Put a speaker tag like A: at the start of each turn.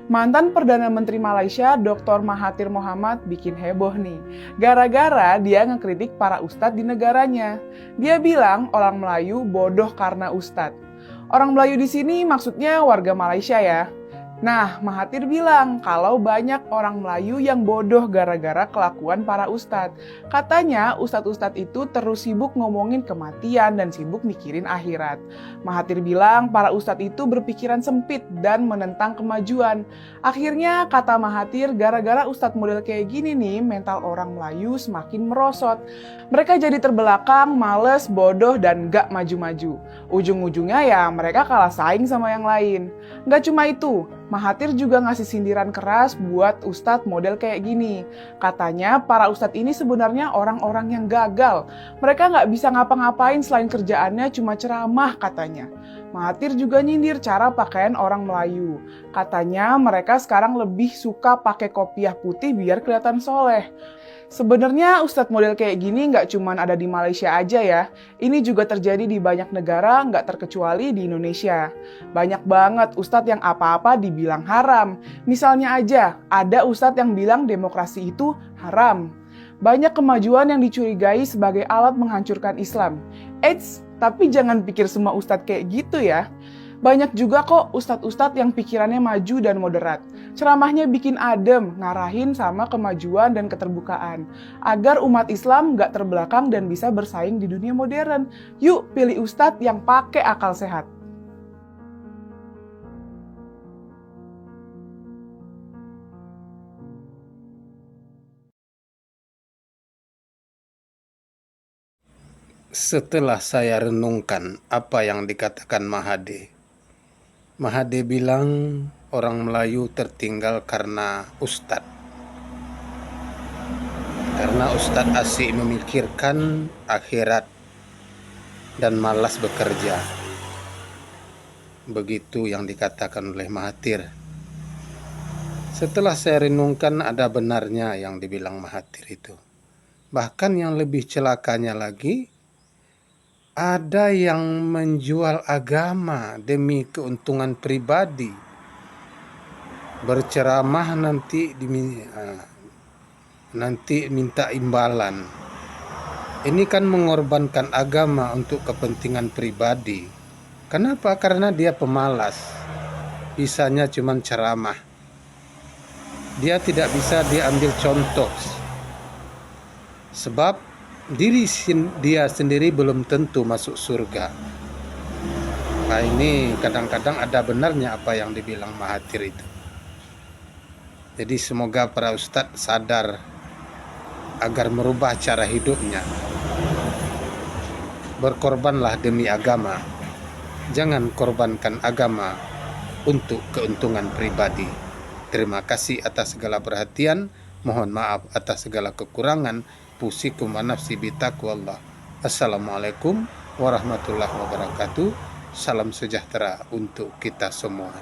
A: Mantan Perdana Menteri Malaysia Dr. Mahathir Mohamad bikin heboh nih. Gara-gara dia ngekritik para ustadz di negaranya. Dia bilang orang Melayu bodoh karena ustadz. Orang Melayu di sini maksudnya warga Malaysia ya. Nah, Mahathir bilang kalau banyak orang Melayu yang bodoh gara-gara kelakuan para ustadz. Katanya ustadz-ustadz itu terus sibuk ngomongin kematian dan sibuk mikirin akhirat. Mahathir bilang para ustadz itu berpikiran sempit dan menentang kemajuan. Akhirnya kata Mahathir gara-gara ustadz model kayak gini nih mental orang Melayu semakin merosot. Mereka jadi terbelakang, males, bodoh, dan gak maju-maju. Ujung-ujungnya ya mereka kalah saing sama yang lain. Gak cuma itu, Mahathir juga ngasih sindiran keras buat ustadz model kayak gini. Katanya para ustadz ini sebenarnya orang-orang yang gagal. Mereka nggak bisa ngapa-ngapain selain kerjaannya cuma ceramah katanya. Mahathir juga nyindir cara pakaian orang Melayu. Katanya mereka sekarang lebih suka pakai kopiah putih biar kelihatan soleh. Sebenarnya ustadz model kayak gini nggak cuma ada di Malaysia aja ya. Ini juga terjadi di banyak negara, nggak terkecuali di Indonesia. Banyak banget ustadz yang apa-apa dibilang haram. Misalnya aja, ada ustadz yang bilang demokrasi itu haram. Banyak kemajuan yang dicurigai sebagai alat menghancurkan Islam. Eits, tapi jangan pikir semua ustadz kayak gitu ya. Banyak juga kok ustadz-ustadz yang pikirannya maju dan moderat. Ceramahnya bikin adem, ngarahin sama kemajuan dan keterbukaan. Agar umat Islam gak terbelakang dan bisa bersaing di dunia modern. Yuk pilih ustadz yang pakai akal sehat.
B: Setelah saya renungkan apa yang dikatakan Mahathir bilang orang Melayu tertinggal karena ustadz. Karena ustadz asik memikirkan akhirat dan malas bekerja. Begitu yang dikatakan oleh Mahathir. Setelah saya renungkan ada benarnya yang dibilang Mahathir itu. Bahkan yang lebih celakanya lagi, ada yang menjual agama demi keuntungan pribadi. Berceramah nanti minta imbalan. Ini kan mengorbankan agama untuk kepentingan pribadi. Kenapa? Karena dia pemalas. Bisanya cuma ceramah. Dia tidak bisa diambil contoh. Sebab dia sendiri belum tentu masuk surga. Nah, ini kadang-kadang ada benarnya apa yang dibilang Mahathir itu. Jadi semoga para ustadz sadar agar merubah cara hidupnya. Berkorbanlah demi agama. Jangan korbankan agama untuk keuntungan pribadi. Terima kasih atas segala perhatian. Mohon maaf atas segala kekurangan. Pusikum wa nafsi bitaqwallah. Assalamualaikum warahmatullahi wabarakatuh. Salam sejahtera untuk kita semua.